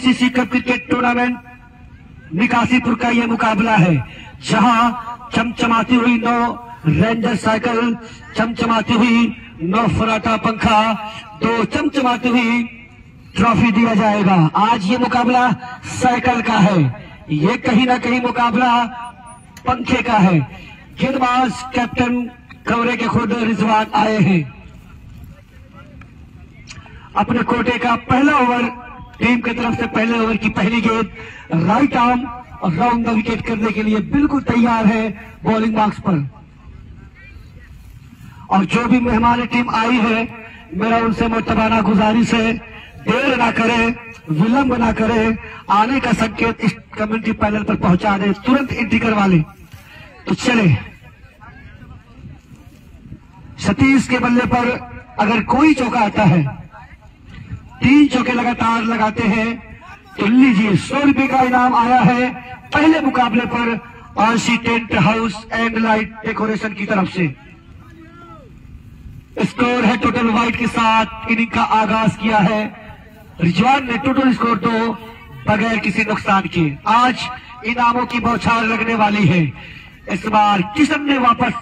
ACC cup cricket tournament निकासीपुर का यह मुकाबला है, जहां चमचमाती हुई 9 रेंजर साइकिल, चमचमाती हुई 9 फराटा पंखा, 2 चमचमाती हुई ट्रॉफी दिया जाएगा। आज ये मुकाबला साइकिल का है, ये कहीं ना कहीं मुकाबला पंखे का है। गेंदबाज कैप्टन कमरे के खुद रिजवान आए हैं। अपने कोटे का पहला ओवर टीम की तरफ से पहले ओवर की पहली गेंद राइट आर्म और राउंड द विकेट करने के लिए बिल्कुल तैयार है बॉलिंग बॉक्स पर। और जो भी मेहमान टीम आई है, मेरा उनसे मुतबाना गुजारिश है, देर ना करे, विलंब ना करे, आने का संकेत इस कम्युनिटी पैनल पर पहुंचा दे, तुरंत एंट्री करवा ले। तो चले, सतीश के बल्ले पर अगर कोई चौका आता है, 3 चौके लगातार लगाते हैं तो लीजिए 100 रुपए का इनाम आया है पहले मुकाबले पर RC tent house and light decoration की तरफ से। स्कोर है टोटल वाइट के साथ इनिंग का आगाज किया है। रिजवान ने टोटल स्कोर 2 बगैर किसी नुकसान के। आज इनामों की बौछार लगने वाली है। इस बार किशन ने वापस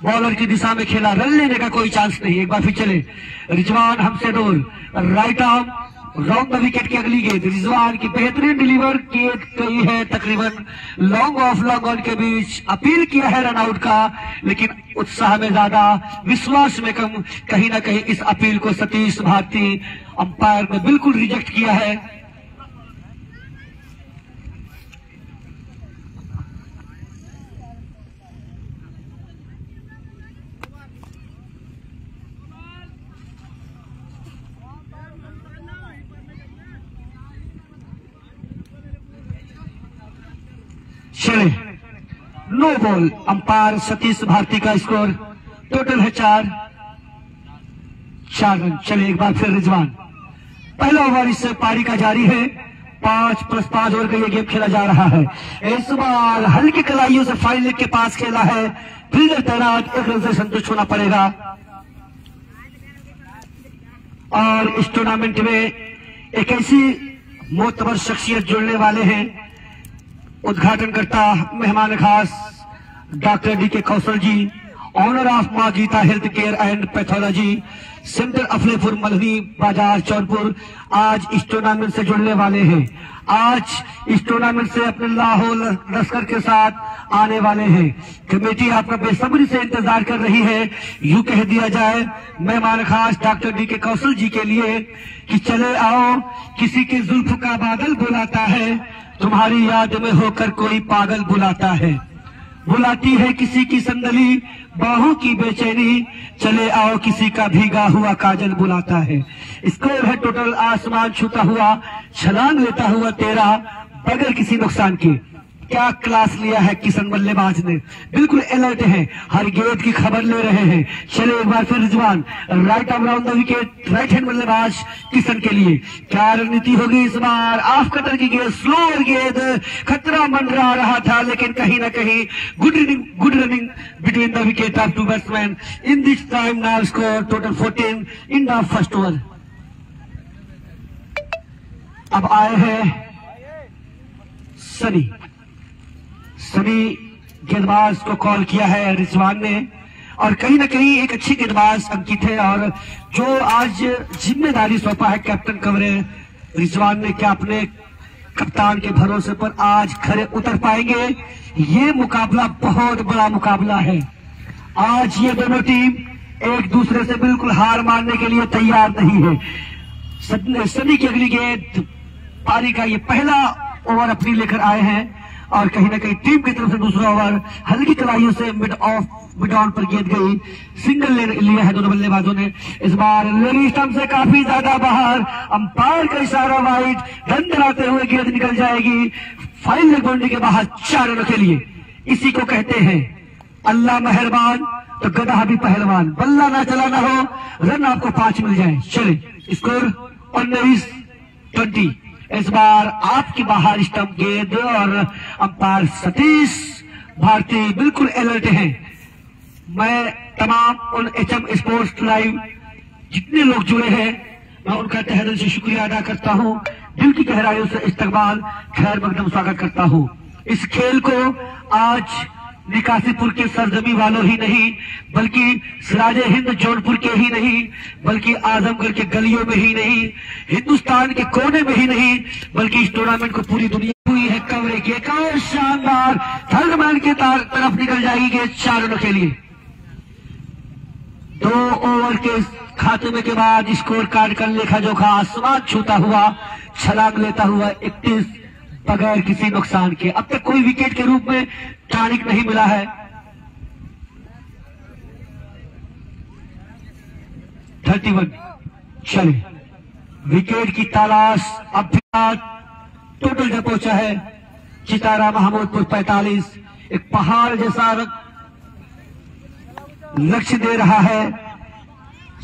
बॉलर की दिशा में खेला, रन लेने का कोई चांस नहीं। एक बार फिर चले, रिजवान हमसे दूर, right arm round the wicket की अगली गेंद रिजवान की बेहतरीन डिलीवर की गई है, तकरीबन लॉन्ग ऑफ लॉन्ग ऑन के बीच। अपील किया है रन आउट का, लेकिन उत्साह में ज्यादा, विश्वास में कम। कहीं ना कहीं इस अपील को सतीश भारती अंपायर ने बिल्कुल रिजेक्ट किया है। चले, no ball. Umpire Satish Bharti का स्कोर टोटल है 4 रन। चले, एक बार फिर रिजवान। पहला ओवर इस पारी का जारी है, 5+5 ओवर का ये गेम खेला जा रहा है। इस बार हल्की कलाइयों से फाइन लेग के पास खेला है, फील्डर तैनात, 1 रन से संतुष्ट होना पड़ेगा। और इस टूर्नामेंट में एक ऐसी मोतबर शख्सियत जुड़ने वाले हैं, उद्घाटनकर्ता मेहमान खास doctor DK Kaushal ji, owner of Maa Geeta health care and pathology, centre Aflepur Malhani Bazar Jaunpur, आज इस टूर्नामेंट से जुड़ने वाले हैं। आज इस टूर्नामेंट से अपने लाहौर लश्कर के साथ आने वाले हैं। कमेटी आपका बेसब्री से इंतजार कर रही है। यूं कह दिया जाए मेहमान खास डॉक्टर डीके कौशल जी के लिए कि चले आओ, किसी के जुल्फ का बादल बुलाता है, तुम्हारी याद में होकर कोई पागल बुलाता है, बुलाती है किसी की संदली, बाहों की बेचैनी, चले आओ किसी का भीगा हुआ काजल बुलाता है। स्कोर है टोटल आसमान छूता हुआ, छलांग लेता हुआ 13 बगैर किसी नुकसान के। क्या क्लास लिया है किशन बल्लेबाज ने, बिल्कुल अलर्ट है, हर गेंद की खबर ले रहे हैं। चले, एक बार फिर Rizwan, right arm round the wicket, right hand बल्लेबाज किशन के लिए। क्या रणनीति होगी इस बार? ऑफ कटर की गेंद, स्लोअर गेंद, खतरा मंडरा रहा था, लेकिन कहीं ना कहीं good running between the wicket of 2 batsman. In this time now score total 14 in the first over. अब आए हैं सनी गेंदबाज को कॉल किया है रिजवान ने, और कहीं ना कहीं एक अच्छी गेंदबाज अंकित है, और जो आज जिम्मेदारी सौंपा है कैप्टन कमरे रिजवान ने, क्या अपने कप्तान के भरोसे पर आज खरे उतर पाएंगे? ये मुकाबला बहुत बड़ा मुकाबला है। आज ये दोनों टीम एक दूसरे से बिल्कुल हार मानने के लिए तैयार नहीं है। सनी की अगली गेंद, पारी का ये पहला ओवर अपनी लेकर आए हैं, और कहीं ना कहीं टीम की तरफ से दूसरा ओवर हल्की कलाइयों से मिड ऑन पर गेंद गई, सिंगल लिया है दोनों बल्लेबाजों ने। इस बार लेग स्टंप से काफी ज्यादा बाहर, अंपायर का इशारा वाइड, रन बनाते हुए गेंद निकल जाएगी फाइन लेग बाउंड्री के बाहर 4 रनों के लिए। इसी को कहते हैं अल्लाह मेहरबान तो गधा भी पहलवान, बल्ला ना चलाना हो, रन आपको 5 मिल जाए। चले, स्कोर 19-20। इस बार आपकी बाहर स्टंप गेंद, और अंपायर सतीश भारती बिल्कुल अलर्ट हैं। मैं तमाम उन एचएम स्पोर्ट्स लाइव जितने लोग जुड़े हैं, मैं उनका तहे दिल से शुक्रिया अदा करता हूं। दिल की गहराइयों से इस्तकबाल खैर मकदम स्वागत करता हूँ। इस खेल को आज निकासीपुर के सरजमी वालों ही नहीं, बल्कि सिराजे हिंद जौनपुर के ही नहीं, बल्कि आजमगढ़ के गलियों में ही नहीं, हिंदुस्तान के कोने में ही नहीं, बल्कि इस टूर्नामेंट को पूरी दुनिया हुई है कवरेज की। एक और शानदार थर्ड मैन की तरफ निकल जाएगी गेंद 4 रनों के लिए। 2 ओवर के खात्मे के बाद स्कोर कार्ड का लेखा जोखा आसमान छूता हुआ, छलांग लेता हुआ 31 बगैर किसी नुकसान के। अब तक कोई विकेट के रूप में टॉनिक नहीं मिला है। 31 चले विकेट की तलाश अब टोटल जब पहुंचा है चितारा महमूदपुर 45, एक पहाड़ जैसा लक्ष्य दे रहा है।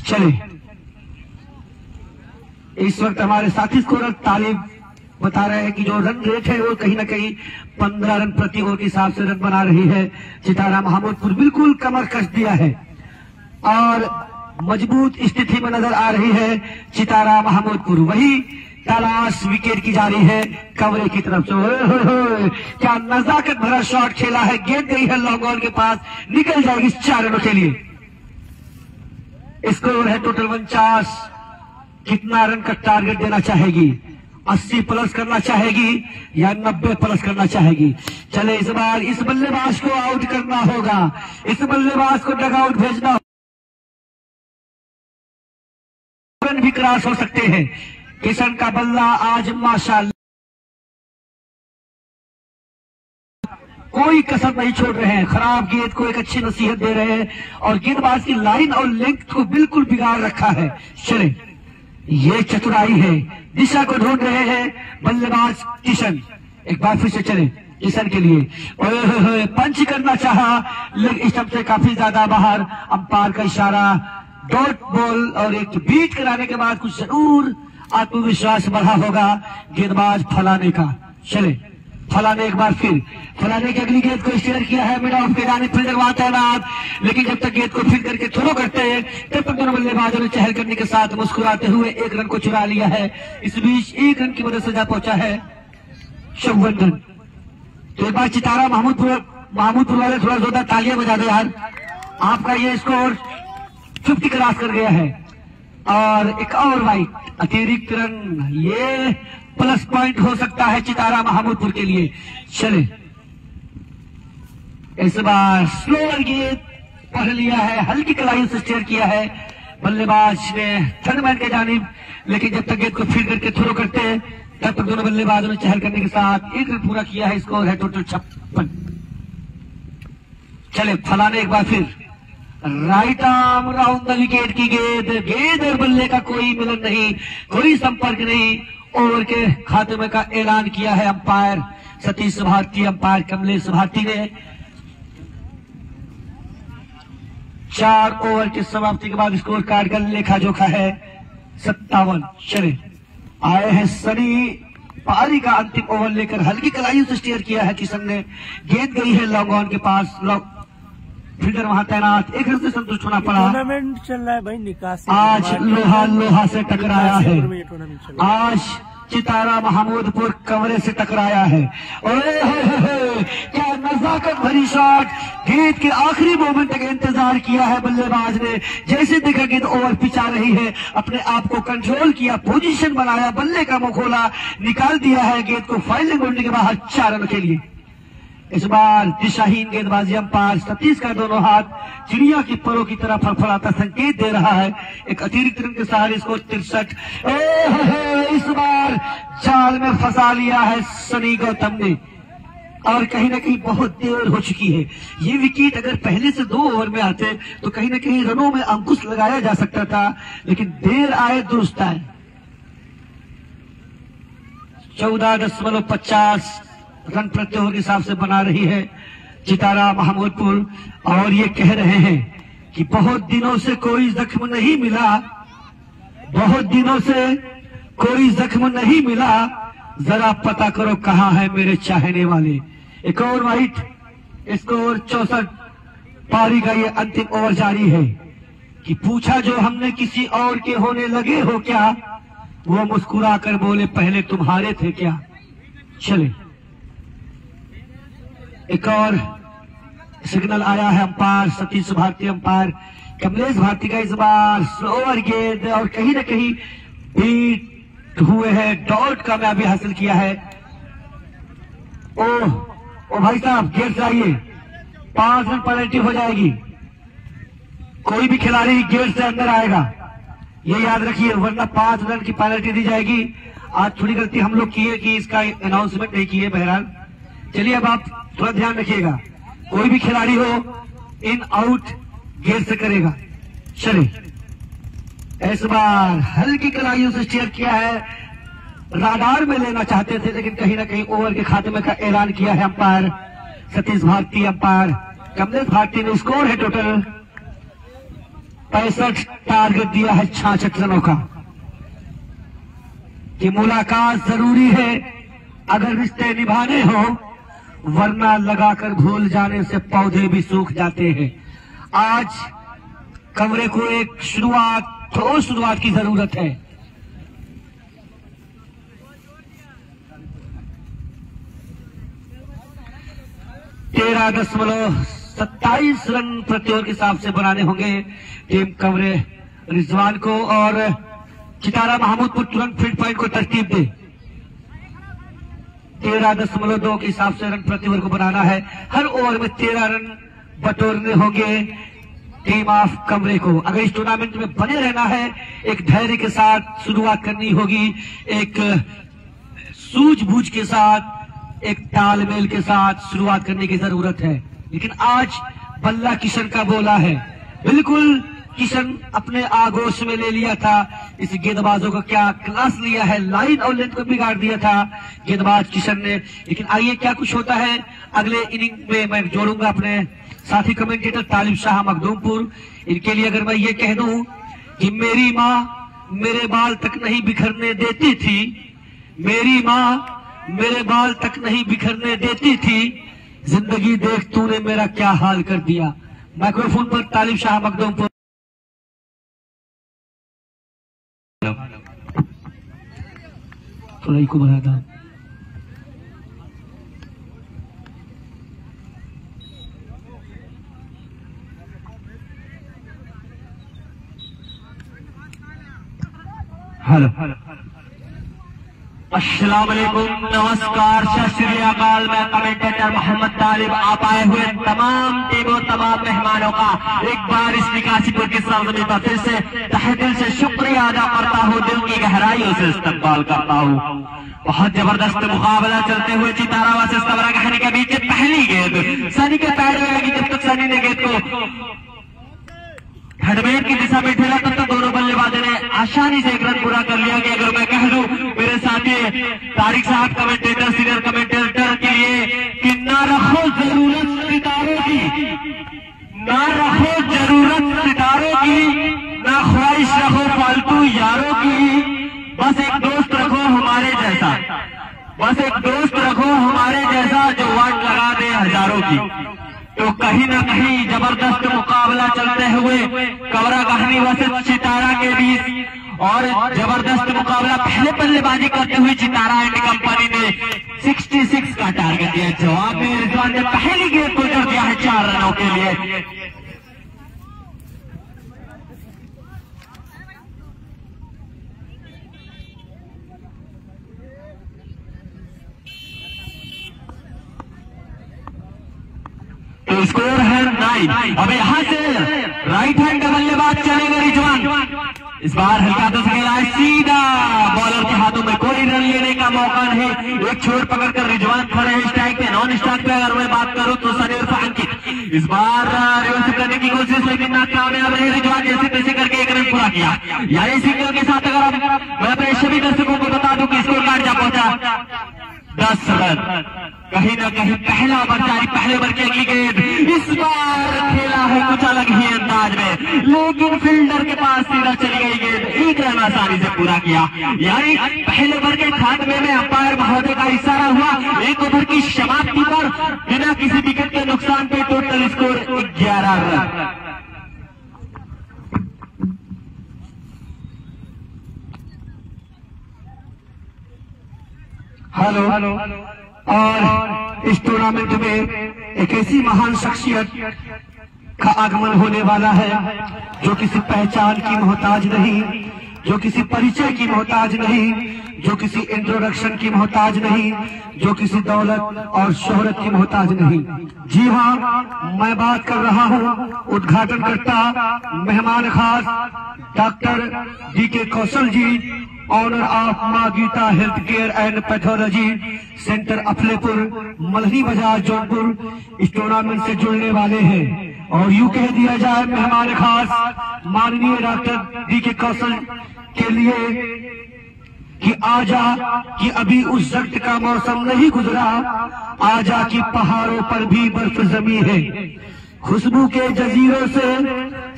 चले इस वक्त हमारे साथी स्कोरर तालिब बता रहे हैं कि जो रन रेट है वो कहीं ना कहीं 15 रन प्रति ओवर के हिसाब से रन बना रही है चितारा महमूदपुर। बिल्कुल कमर कस दिया है और मजबूत स्थिति में नजर आ रही है चितारा महमूदपुर। वही तलाश विकेट की जारी है कवरे की तरफ से। क्या नजाकत भरा शॉट खेला है, गेंद गई है लॉन्ग ऑन के पास, निकल जाएगी 4 रनों के लिए। स्कोर है टोटल 49। कितना रन का टारगेट देना चाहेगी? 80 प्लस करना चाहेगी या 90 प्लस करना चाहेगी? चले इस बार इस बल्लेबाज को आउट करना होगा, इस बल्लेबाज को डगआउट भेजना होगा। रन भी क्रॉस हो सकते हैं। किशन का बल्ला आज माशाल्लाह कोई कसर नहीं छोड़ रहे हैं, खराब गेंद को एक अच्छी नसीहत दे रहे हैं और गेंदबाज की लाइन और लेंथ को बिल्कुल बिगाड़ रखा है। चले ये चतुराई है, दिशा को ढूंढ रहे हैं बल्लेबाज किशन। एक बार फिर से चले किशन के लिए, पंच करना चाहा लेग स्टंप से काफी ज्यादा बाहर, अंपायर का इशारा, डॉट बॉल और एक बीट कराने के बाद कुछ जरूर आत्मविश्वास बढ़ा होगा गेंदबाज फलाने का। चले फलाने एक बार फिर, फलाने की अगली गेंद को स्टेयर किया है मिड ऑफ के जाने फील्डर वहां तैनात, लेकिन जब तक गेंद को फील्ड करके थ्रो करते हैं तब तक दोनों बल्लेबाजों ने चहल करने के साथ मुस्कुराते हुए 1 रन को चुरा लिया है। इस बीच 1 रन की मदद से जा पहुंचा है 54 रन। तो एक बार चितारा महमूदपुर वाले थोड़ा जोरदार तालियां बजा दे यार, आपका ये स्कोर 50 क्रॉस कर गया है। और एक और वाइट अतिरिक्त रन, ये प्लस पॉइंट हो सकता है चितारा महमूदपुर के लिए। चले इस बार स्लोअर गेंद पढ़ लिया है, हल्की कलाई से स्टेयर किया है बल्लेबाज ने थर्ड मैन के जानिब, लेकिन जब तक गेंद को फील्ड करके थ्रो करते हैं तब तक दोनों बल्लेबाजों ने चहल करने के साथ 1 रन पूरा किया है। स्कोर है टोटल 56। चले फलाने एक बार फिर, right arm round the wicket की गेंद और बल्ले का कोई मिलन नहीं, कोई संपर्क नहीं। ओवर के खात्मे का ऐलान किया है अंपायर सतीश भारती, अंपायर कमलेश भारती ने। 4 ओवर की समाप्ति के बाद स्कोर कार्ड का लेखा जोखा है 57। चले आए हैं सनी पारी का अंतिम ओवर लेकर, हल्की कलाइयों से स्टीयर किया है किशन ने, गेंद गई है लॉन्ग ऑन के पास, फील्डर वहां तैनात, 1 रन से संतुष्ट होना पड़ा। टूर्नामेंट चल रहा है भाई निकासी, आज लोहा से टकराया है, आज चितारा महमूदपुर कमरे से टकराया है। क्या नजाकत भरी शॉट, गेंद के आखिरी मोमेंट तक इंतजार किया है बल्लेबाज ने, जैसे देखा गेंद ओवर पिच आ रही है अपने आप को कंट्रोल किया, पोजीशन बनाया, बल्ले का मुंह खोला, निकाल दिया है गेंद को फाइलिंग ढूंढने के बाद 4 रन के लिए। इस बार दिशाहीन गेंदबाजी, अंपायर सतीश का दोनों हाथ चिड़िया की परों की तरह फड़फड़ाता संकेत दे रहा है। एक अतिरिक्त रन के सहारे स्कोर 63। इस बार जाल में फंसा लिया है सनी गौतम ने और कहीं ना कहीं बहुत देर हो चुकी है। ये विकेट अगर पहले से 2 ओवर में आते तो कहीं ना कहीं रनों में अंकुश लगाया जा सकता था, लेकिन देर आए दुरुस्त आए। 14.50 रन प्रति ओवर के हिसाब से बना रही है चितारा महमूदपुर और ये कह रहे हैं कि बहुत दिनों से कोई जख्म नहीं मिला, बहुत दिनों से कोई जख्म नहीं मिला, जरा पता करो कहां है मेरे चाहने वाले। एक और वाइट, स्कोर 64। पारी का ये अंतिम ओवर जारी है कि पूछा जो हमने किसी और के होने लगे हो क्या, वो मुस्कुरा कर बोले, पहले तुम्हारे थे क्या। चले, एक और सिग्नल आया है। अंपायर सतीश भारती, अंपायर कमलेश भारती का इस बार स्लोअर गेंद और कहीं न कहीं बीट हुए हैं, डॉट कामयाबी हासिल किया है। ओ भाई साहब, गेंद चाहिए, 5 रन पेनल्टी हो जाएगी। कोई भी खिलाड़ी गेंद से अंदर आएगा, ये याद रखिए, वरना 5 रन की पेनल्टी दी जाएगी। आज थोड़ी गलती हम लोग की है कि इसका अनाउंसमेंट नहीं किए। बहरहाल चलिए, अब आप थोड़ा ध्यान रखिएगा, कोई भी खिलाड़ी हो इन आउट गेंद से करेगा। चले, इस बार हल्की कलाइयों से स्टीयर किया है, राडार में लेना चाहते थे लेकिन कहीं ना कहीं ओवर के खात्मे का ऐलान किया है अंपायर सतीश भारती, अंपायर कमलेश भारती ने। स्कोर है टोटल 65, टारगेट दिया है 66 रनों का। कि मुलाकात जरूरी है अगर रिश्ते निभाने हो, वरना लगाकर भूल जाने से पौधे भी सूख जाते हैं। आज कमरे को एक ठोस शुरुआत की जरूरत है। तेरह 13.27 रन प्रति ओवर के हिसाब से बनाने होंगे टीम कमरे रिजवान को, और चितारा महमूदपुर तुरंत फील्ड पॉइंट को तरतीब दे। 13.2 के हिसाब से रन प्रति ओवर को बनाना है। हर ओवर में 13 रन बटोरने होंगे टीम ऑफ कमरे को। अगर इस टूर्नामेंट में बने रहना है, एक धैर्य के साथ शुरुआत करनी होगी, एक सूझबूझ के साथ, एक तालमेल के साथ शुरुआत करने की जरूरत है। लेकिन आज बल्ला किशन का बोला है, बिल्कुल किशन अपने आगोश में ले लिया था। इस गेंदबाजों का क्या क्लास लिया है, लाइन और लेंथ को बिगाड़ दिया था गेंदबाज किशन ने। लेकिन आइए क्या कुछ होता है अगले इनिंग में। मैं जोड़ूंगा अपने साथी कमेंटेटर तालिब शाह मखदूमपुर। इनके लिए अगर मैं ये कह दूं कि मेरी माँ मेरे बाल तक नहीं बिखरने देती थी, मेरी माँ मेरे बाल तक नहीं बिखरने देती थी, जिंदगी देख तूने मेरा क्या हाल कर दिया। माइक्रोफोन पर तालिब शाह मखदूमपुर। थोड़ा को बढ़ा था। हेलो, अस्सलाम वालेकुम, नमस्कार, सत श्री अकाल। मैं कमेंटेटर मोहम्मद तालिब आप आए हुए तमाम टीमों, तमाम मेहमानों का एक बार इस निकासीपुर की सरजमीं पर फिर से तहे दिल से शुक्रिया अदा करता हूँ, दिल की गहराइयों से इस्तकबाल करता हूँ। बहुत जबरदस्त मुकाबला चलते हुए चितारा वर्सेस कमरा कहने के बीच पहली गेंद सनी के पैर में लगी। जब तक सनी ने गेंद को हेडमेट की दिशा में ठेला, तब तक दोनों बल्लेबाजों ने आसानी से एक रन पूरा कर लिया। कि अगर मैं कह दूं मेरे साथी तारिक साहब कमेंटेटर, सीनियर कमेंटेटर के लिए कि ना रखो जरूरत सितारों की, ना रखो जरूरत सितारों की, ना ख्वाहिश रखो फालतू यारों की, बस एक दोस्त रखो हमारे जैसा, बस एक दोस्त रखो हमारे जैसा जो वाट लगा दे हजारों की। तो कहीं ना कहीं जबरदस्त मुकाबला चलते हुए कमरा कहानी वर्सेस चितारा के बीच, और जबरदस्त मुकाबला पहले बल्लेबाजी करते हुए चितारा एंड कंपनी ने 66 का टारगेट दिया। जवाब में रिजवान ने पहली गेंद को जोड़ दिया है 4 रनों के लिए। तो स्कोर है 9। अब यहाँ से राइट हैंड बल्लेबाज चलेगा रिजवान। इस बार हल्का तो खेला है सीधा, बॉलर के हाथों में कोई रन लेने का मौका नहीं। एक छोर पकड़कर रिजवान खड़े हैं स्ट्राइक पे। नॉन स्ट्राइक पे अगर मैं बात करूं तो सनी उर्फ अंकित इस बार रिवर्स करने की कोशिश, लेकिन नाकामयाब रहे रिजवान। जैसे तैसे करके एक रन पूरा किया। यानी सिग्नल के साथ अगर मैं अपने सभी दर्शकों को बता दूं कि स्कोर कार्ड जा पहुंचा 10 रन। कहीं ना कहीं पहला ओवर जारी, पहले ओवर की अगली गेंद इस बार खेला है कुछ अलग ही अंदाज में, लेकिन फील्डर के पास सीधा चली गई गेंद। एक रन आसानी से पूरा किया। यानी पहले ओवर के खात्मे में अंपायर महोदय का इशारा हुआ। एक ओवर की समाप्ति पर बिना किसी विकेट के नुकसान पे टोटल स्कोर 11 रन। हेलो। और इस टूर्नामेंट में एक ऐसी महान शख्सियत का आगमन होने वाला है जो किसी पहचान की मोहताज नहीं, जो किसी परिचय की मोहताज नहीं, जो किसी इंट्रोडक्शन की मोहताज नहीं, जो किसी दौलत और शोहरत की मोहताज नहीं। जी हाँ, मैं बात कर रहा हूँ उद्घाटनकर्ता मेहमान खास doctor DK Kaushal ji, owner of Maa Geeta health care and pathology centre Aflepur, Malhani Bazar, Jaunpur इस टूर्नामेंट से जुड़ने वाले हैं। और यूं कह दिया जाए मेहमान खास माननीय डॉक्टर डीके कौशल के लिए कि आजा कि अभी उस जख्त का मौसम नहीं गुजरा, आजा कि पहाड़ों पर भी बर्फ जमी है, खुशबू के जजीरों से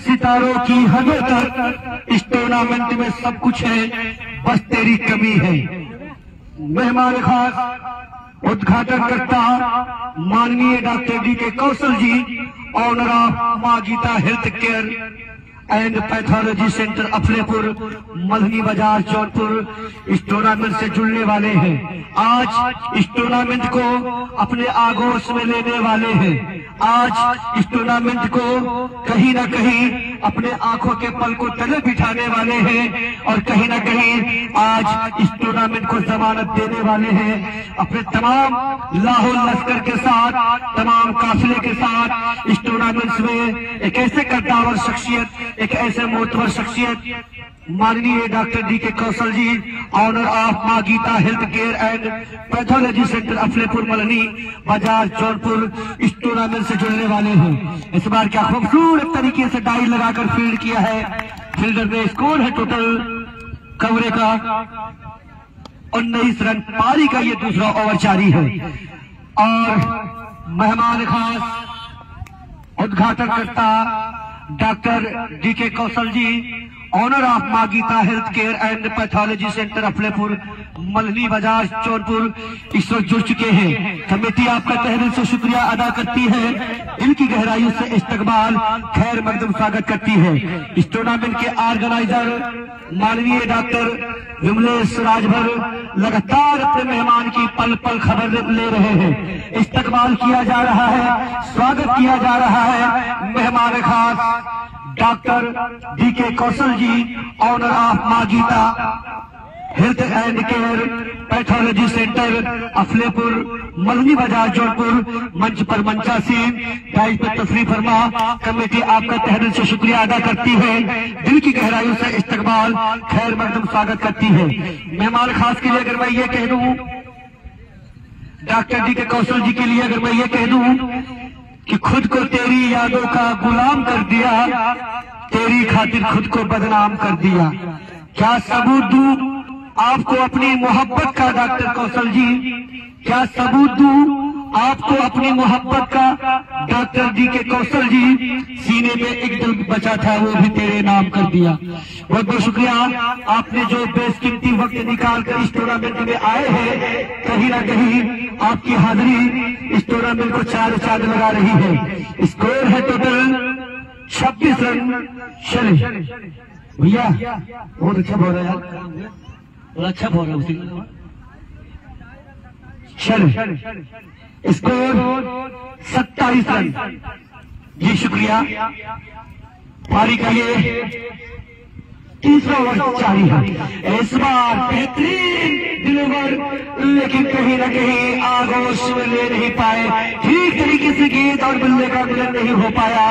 सितारों की हदों तक इस टूर्नामेंट में सब कुछ है, बस तेरी कमी है। मेहमान खास उद्घाटनकर्ता माननीय doctor DK Kaushal ji, owner of Maa Geeta health care and pathology centre Aflepur, Malhani Bazar, Jaunpur इस टूर्नामेंट से जुड़ने वाले हैं। आज इस टूर्नामेंट को अपने आगोश में लेने वाले हैं। आज इस टूर्नामेंट को कहीं न कहीं अपने आंखों के पल को तले बिठाने वाले हैं और कहीं न कहीं आज इस टूर्नामेंट को जमानत देने वाले हैं। अपने तमाम लाहौर लश्कर के साथ, तमाम काफिले के साथ इस टूर्नामेंट में एक ऐसे कद्दावर शख्सियत, एक ऐसे मोतबर शख्सियत माननीय doctor DK Kaushal ji, owner of Maa Geeta health care and pathology centre Aflepur, Malhani Bazar, Jaunpur इस टूर्नामेंट से जुड़ने वाले हैं। इस बार क्या खूबसूरत तरीके से डाई लगाकर फील्ड किया है। फील्डर ने स्कोर है टोटल कवरे का 19 रन, पारी का ये दूसरा ओवर जारी है। और मेहमान खास उद्घाटनकर्ता doctor DK Kaushal ji, owner of Maa Geeta health care and pathology centre Aflepur, Malhani Bazar, Jaunpur इस वक्त जुड़ चुके हैं। कमेटी आपका तहे दिल से शुक्रिया अदा करती है, दिल की गहराइयों से इस्तकबाल खैर मकदम स्वागत करती है। इस टूर्नामेंट के ऑर्गेनाइजर माननीय डॉक्टर विमलेश राजभर लगातार अपने मेहमान की पल पल खबर ले रहे हैं। इस्तकबाल किया जा रहा है, स्वागत किया जा रहा है। मेहमान खास doctor DK Kaushal ji, owner of Maa Geeta health and care pathology centre Aflepur, Malhani Bazar, Jaunpur मंच पर मंचासीन डाइस पर तशरीफ फरमा। कमेटी आपका तहे दिल से शुक्रिया अदा करती है, दिल की गहराइयों से इस्तकबाल खैर मकदम स्वागत करती है। मेहमान खास के लिए अगर मैं ये कह दूं, डॉक्टर डीके कौशल जी के लिए अगर मैं ये कह दूं कि खुद को तेरी यादों का गुलाम कर दिया, तेरी खातिर खुद को बदनाम कर दिया, क्या सबूत दूं आपको अपनी मोहब्बत का डॉक्टर कौशल जी, क्या सबूत दूं आपको अपनी मोहब्बत का डॉक्टर डीके कौशल जी, सीने में एक दिल बचा था वो भी तेरे नाम कर दिया। बहुत बहुत शुक्रिया, आपने जो बेशकीमती वक्त निकाल कर इस टूर्नामेंट में आए हैं, कहीं ना कहीं आपकी हाजिरी इस टूर्नामेंट को चांद लगा रही है। स्कोर है टोटल 26 रन। चले भैया, बहुत अच्छा बोल रहा है, बहुत अच्छा बोल रहा है। चले स्कोर 27 रन। जी शुक्रिया। पारी का ये तीसरा ओवर जारी है। इस बार बेहतरीन डिलीवर, लेकिन कहीं ना कहीं आगोश में ले नहीं पाए, ठीक तरीके से गेंद और बल्ले का मिलन नहीं हो पाया।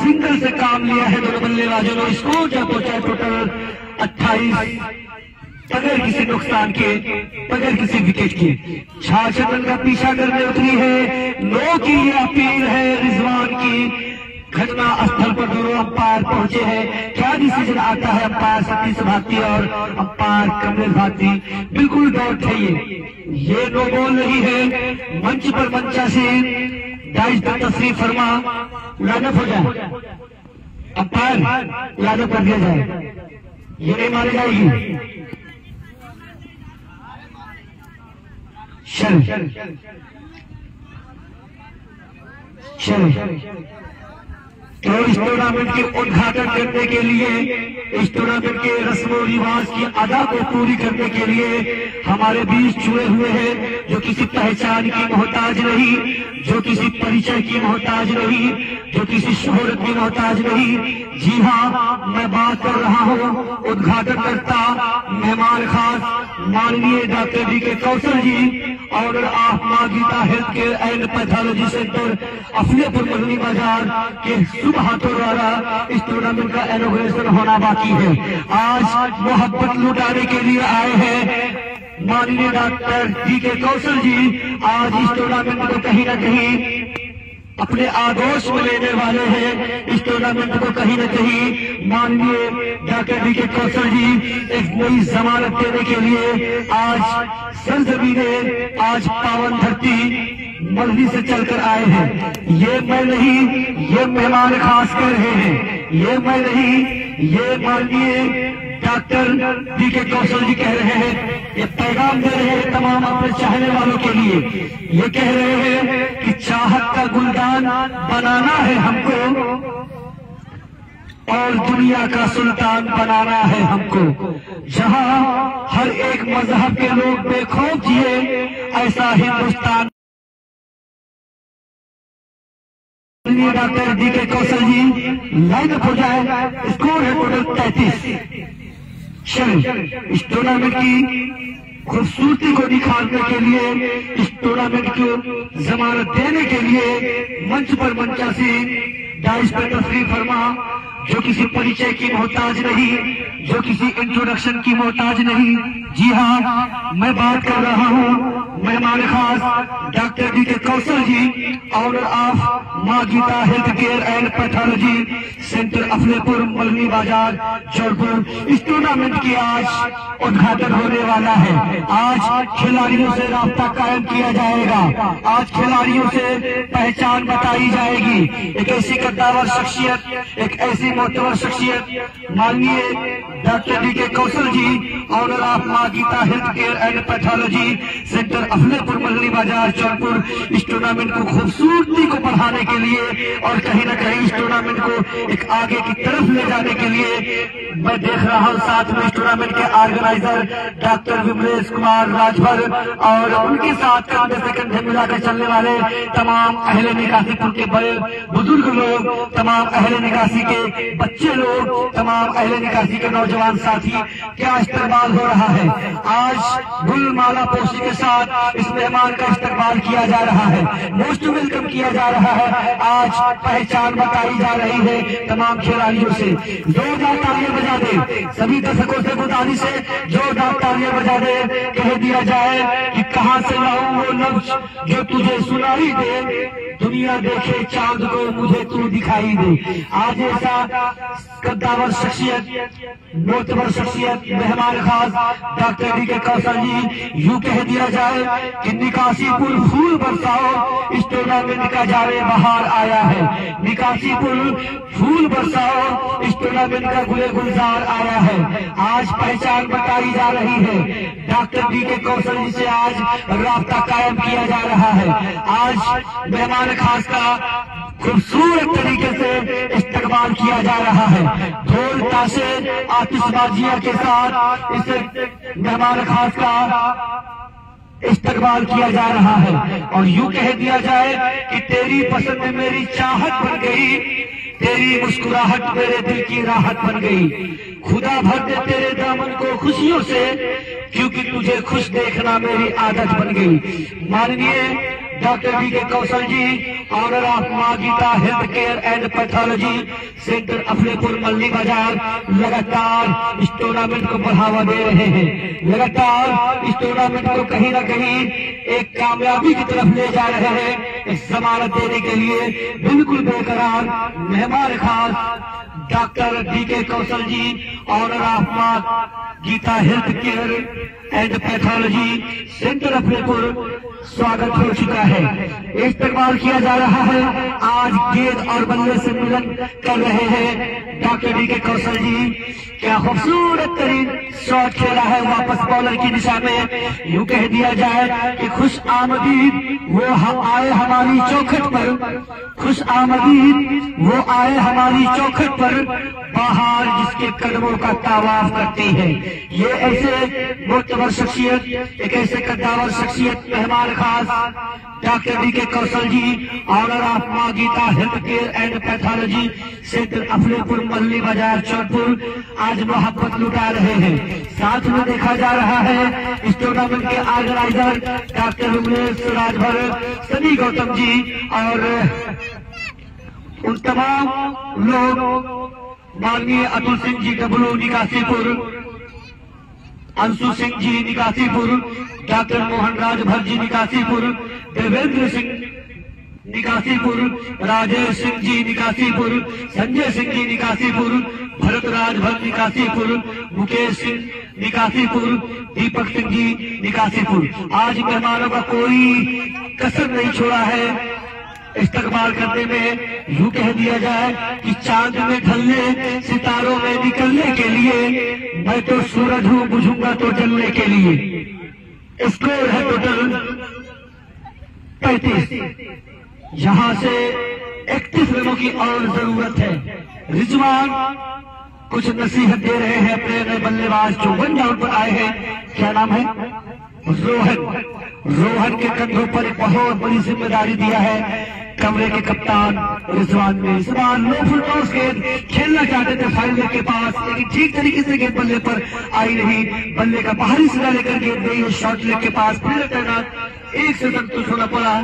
सिंगल से काम लिया है दोनों बल्लेबाजों ने। स्कोर जो पहुंचा टोटल 28, बगैर किसी नुकसान के, बगैर किसी विकेट के। 66 रन का पीछा करने उतरी है। नो की ये अपील है रिजवान की। घटना स्थल पर दोनों अंपायर पहुंचे हैं। क्या डिसीजन आता है? अंपायर सतीश भारती और अंपायर कमलेश भारती। बिल्कुल डाउट है ये नो बॉल नहीं है। मंच पर मंचासीन डाइस पर तशरीफ फरमा, लानत हो जाए, अंपायर लानत कर दिया जाए, ये नहीं मानी जाएगी। चल चल तो इस टूर्नामेंट के उद्घाटन करने के लिए, इस टूर्नामेंट के रस्म और रिवाज की अदा को पूरी करने के लिए हमारे बीच जुड़े हुए हैं, जो किसी पहचान की मोहताज नहीं, जो किसी परिचय की मोहताज नहीं, जो किसी शोहरत की मोहताज नहीं। जी हाँ, मैं बात कर रहा हूँ उद्घाटन करता मेहमान खास माननीय डॉक्टर डी के कौशल ji, owner of Maa Geeta health care and pathology centre Aflepur Madni Bazar के शुभ हाथों द्वारा इस टूर्नामेंट का इनॉग्रेशन होना बाकी है। आज मोहब्बत लुटाने के लिए आए हैं माननीय डॉक्टर डी के कौशल जी। आज इस टूर्नामेंट को कहीं न कहीं अपने आगोश में लेने वाले हैं। इस टूर्नामेंट को कहीं न कहीं माननीय डॉक्टर डी के कौशल जी एक नई जमानत देने के लिए आज सरजमीने, आज पावन धरती मल्ली से चलकर आए हैं। ये मैं नहीं, ये मेहमान खास कर रहे हैं। ये मैं नहीं, ये माननीय डॉक्टर डी के कौशल जी कह रहे हैं। ये पैगाम दे रहे हैं तमाम अपने चाहने वालों के लिए। ये कह रहे हैं कि चाहत का गुलदान बनाना है हमको और दुनिया का सुल्तान बनाना है हमको। जहां हर एक मजहब के लोग बेखौफ जिए, ऐसा हिंदुस्तान। डॉक्टर डी के कौशल जी लाइन अप हो जाए। स्कोर है टोटल 33। चलिए, इस टूर्नामेंट की खूबसूरती को निखारने के लिए, इस टूर्नामेंट को जमानत देने के लिए मंच पर मंचासी डाइस पर तशरीफ फरमा, जो किसी परिचय की मोहताज नहीं, जो किसी इंट्रोडक्शन की मोहताज नहीं। जी हाँ, मैं बात कर रहा हूँ मेहमान खास डॉक्टर डी के कौशल ji, owner of Maa Geeta health care and pathology centre Aflepur Malni Bazar Jaunpur. इस टूर्नामेंट की आज उद्घाटन होने वाला है। आज खिलाड़ियों से राब्ता कायम किया जाएगा। आज खिलाड़ियों से पहचान बताई जाएगी। एक ऐसी कद्दावर शख्सियत, एक ऐसी मोतबर शख्सियत माननीय डॉक्टर डी के कौशल ji, owner of Maa Geeta health care and pathology centre Aflepur Malni Bazar Jaunpur. इस टूर्नामेंट को खूबसूरती को बढ़ाने के लिए और कहीं न कहीं इस टूर्नामेंट को एक आगे की तरफ ले जाने के लिए मैं देख रहा हूं साथ में इस टूर्नामेंट के ऑर्गेनाइजर डॉक्टर विमलेश कुमार राजभर और उनके साथ कंधे से कंधे मिलाकर चलने वाले तमाम अहले निकासीपुर के बड़े बुजुर्ग लोग, तमाम अहले निकासी के बच्चे लोग, तमाम अहले निकासी के नौजवान साथी। क्या इस्तकबाल हो रहा है। आज गुलमाला पोशी के साथ इस मेहमान का इस्तकबाल किया जा रहा है, मोस्ट वेलकम किया जा रहा है। आज पहचान बताई जा रही है तमाम खिलाड़ियों से। जोरदार तालियां बजा दे सभी दर्शकों से, गुजारिश है जोरदार तालियां बजा दे। कह दिया जाए कि कहां से लाऊं वो लफ्ज जो तुझे सुनाई दे, दुनिया देखे चांद को मुझे तू दिखाई दे। आज ऐसा कद्दावर शख्सियत, मोतबर शख्सियत मेहमान खास डॉक्टर डी के कौशल जी, यूं कह दिया जाए कि निकासीपुर फूल बरसाओ, इस टूर्नामेंट का जावे बहार आया है। निकासीपुर फूल बरसाओ, इस टूर्नामेंट का गुले गुलजार आया है। आज पहचान बताई जा रही है। डॉक्टर डी के कौशल जी से आज राब्ता कायम किया जा रहा है। आज मेहमान खास का खूबसूरत तरीके से इस्तकबाल किया जा रहा है। ढोल ताशे आतिशबाजियां के साथ इस मेहमान खास का इस्तकबाल किया जा रहा है। और यूं कह दिया जाए कि तेरी पसंद मेरी चाहत बन गई, तेरी मुस्कुराहट मेरे दिल की राहत बन गई। खुदा भर दे तेरे दामन को खुशियों से, क्योंकि तुझे खुश देखना मेरी आदत बन गई। माननीय डॉक्टर डी के कौशल ji, owner of Maa Geeta health care and pathology centre Aflepur Malli Bazar, लगातार इस टूर्नामेंट को बढ़ावा दे रहे हैं। लगातार इस टूर्नामेंट को कहीं न कहीं एक कामयाबी की तरफ ले जा रहे हैं। इस जमानत देने के लिए बिल्कुल बेकरार मेहमान खास डॉक्टर डी के कौशल ji, owner of Maa Geeta health care and pathology centre Aflepur स्वागत हो चुका है। इस्तेमाल किया जा रहा है। आज गेंद और बल्ले से मिलन कर रहे हैं डॉक्टर डी के कौशल जी। क्या खूबसूरत तरीन शॉट खेला है वापस बॉलर की दिशा में। यूं कह दिया जाए कि खुश आमदीद वो आए हमारी चौखट पर, खुश आमदीद वो आए हमारी चौखट पर, बाहर जिसके कदमों का तावाफ करती है। ये ऐसे मोतबर शख्सियत, एक ऐसे कद्दावर शख्सियत, मेहमान खास डॉक्टर डी के कौशल ji, owner of Maa Geeta health care and pathology centre Aflepur Mahli Bazar Chaudhpur आज मोहब्बत लुटा रहे हैं। साथ में देखा जा रहा है इस टूर्नामेंट के ऑर्गेनाइजर डॉक्टर उमेश राजभर, सनी गौतम जी और उन तमाम लोग, माननीय अतुल सिंह जी डब्लू निकासीपुर, अंशु सिंह जी निकासीपुर, डॉक्टर मोहन राजभर जी निकासीपुर, देवेंद्र सिंह निकासीपुर, राजेश सिंह जी निकासीपुर, संजय सिंह जी निकासीपुर, भरत राजभर निकासीपुर, मुकेश सिंह निकासीपुर, दीपक सिंह जी निकासीपुर। आज मेहमानों का कोई कसर नहीं छोड़ा है इस्तेमाल करने में। यूं कह दिया जाए कि चांद में ढलने, सितारों में निकलने के लिए मैं तो सूरज हूं, बुझूंगा तो जलने के लिए। स्कोर है टोटल 35। यहां से 31 रनों की और जरूरत है। रिजवान कुछ नसीहत दे रहे हैं अपने नए बल्लेबाज जो 1 डाउन पर आए हैं। क्या नाम है? रोहन। रोहन के कंधों पर एक बहुत बड़ी जिम्मेदारी दिया है कमरे के कप्तान रिजवान ने। रिजवान लो फुल टॉस गेंद खेलना चाहते थे फाइनल के पास, लेकिन ठीक तरीके से गेंद बल्ले पर आई नहीं। बल्ले का बाहरी सिरा लेकर गेंद गई है शॉर्ट लेग के पास। फिर तैनात एक से संतुष्ट होना पड़ा।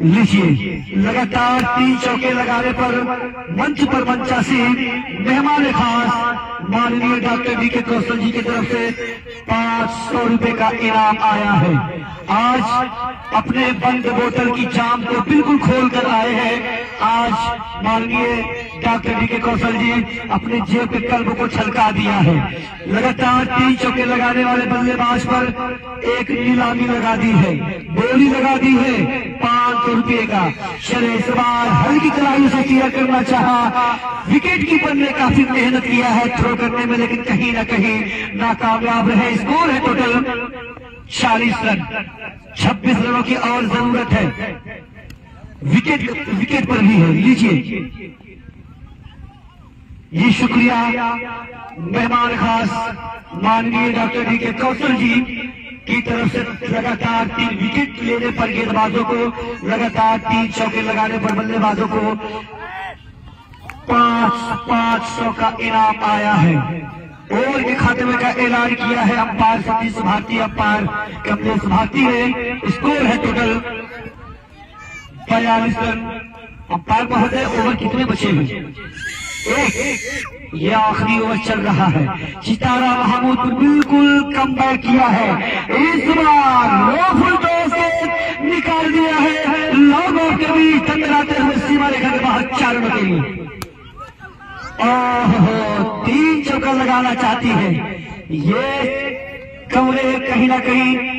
लीजिए लगातार 3 चौके लगाने पर मंच पर मंचासी मेहमान खास माननीय डॉक्टर डी के कौशल जी की तरफ से 500 रुपए का इनाम आया है। आज अपने बंद बोतल की जाम को बिल्कुल खोल कर आए हैं। आज माननीय डॉक्टर डी के कौशल जी अपने जेब के कल्ब को छलका दिया है। लगातार 3 चौके लगाने वाले बल्लेबाज पर एक नीलामी लगा दी है, बोली लगा दी है 500 रुपए का। शरे सवार हल्की कलाई से किया करना चाहा। विकेट कीपर ने काफी मेहनत किया है थ्रो करने में, लेकिन कहीं ना कहीं नाकामयाब रहे। स्कोर है टोटल 40 रन। 26 रनों की और जरूरत है। विकेट पर भी है। लीजिए ये शुक्रिया मेहमान खास माननीय डॉक्टर डी के कौशल जी की तरफ से लगातार 3 विकेट लेने पर गेंदबाजों को, लगातार 3 चौके लगाने पर बल्लेबाजों को 500 का इनाम आया है। ओवर के खात्मे का ऐलान किया है अंपायर सतीश भारती, अंपायर कमलेश भारती है। स्कोर है टोटल 42 रन। अंपायर महोदय ओवर कितने बचे हैं? 1। ये आखिरी ओवर चल रहा है। चितारा महमूद बिल्कुल कम बैक किया है। इस बार लो फुल टॉस से निकाल दिया है। लॉन्ग ऑफ के बीच टकराते हुए सीमा रेखा के बाहर 4 रनों के लिए। ओहो 3 चौका लगाना चाहती है। ये कमरे कहीं ना कहीं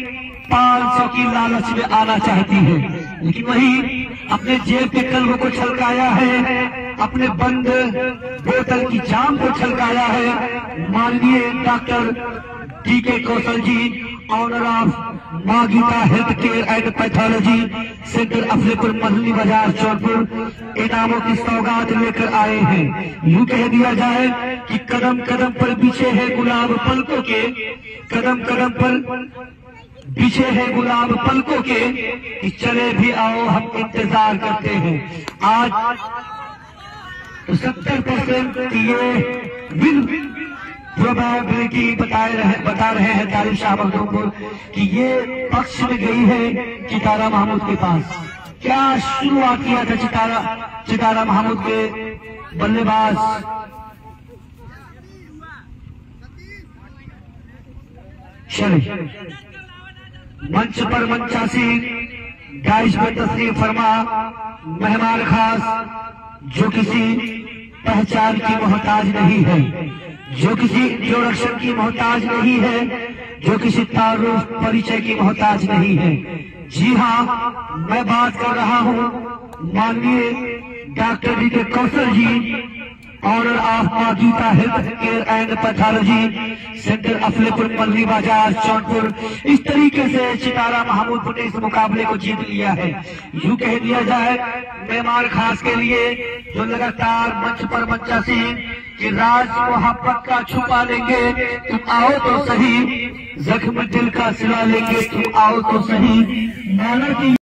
500 की लालच में आना चाहती है, लेकिन वही अपने जेब के कल्ब को छलकाया है, अपने बंद बोतल की जाम को छलकाया है। माननीय डॉक्टर डी के कौशल ji, owner of Maa Geeta health care and pathology centre Aflepur Mahli Bazar Chaudhpur इनामों की सौगात लेकर आए हैं। यूं कह दिया जाए कि कदम कदम पर बिछे हैं गुलाब पलकों के, कदम कदम पर बिछे हैं गुलाब पलकों के, कि चले भी आओ हम इंतजार करते हैं। आज तो 70% ये विन प्रोबेबिलिटी बता रहे हैं तारिफ शाह मखदूमपुर कि ये पक्ष में गई है चितारा महमूद के पास। क्या शुरुआत किया था चितारा महमूद के बल्लेबाज शरी मंच पर मंचासी डाइस में तस्लीम फरमा मेहमान खास जो किसी पहचान की मोहताज नहीं है, जो किसी इंट्रोडक्शन की मोहताज नहीं है, जो किसी तारुफ परिचय की मोहताज नहीं है। जी हाँ, मैं बात कर रहा हूँ माननीय doctor DK. Kaushal ji, owner of Maa Geeta health care and pathology, centre Aflepur, Malli Bazar, Jaunpur. इस तरीके से चितारा महमूदपुर ने इस मुकाबले को जीत लिया है। यूं कह दिया जाए मेहमान खास के लिए जो लगातार मंच पर मंचा सिंह कि राज मोहब्बत का छुपा लेंगे, तुम आओ तो सही, जख्म दिल का सिला लेंगे, तुम आओ तो सही।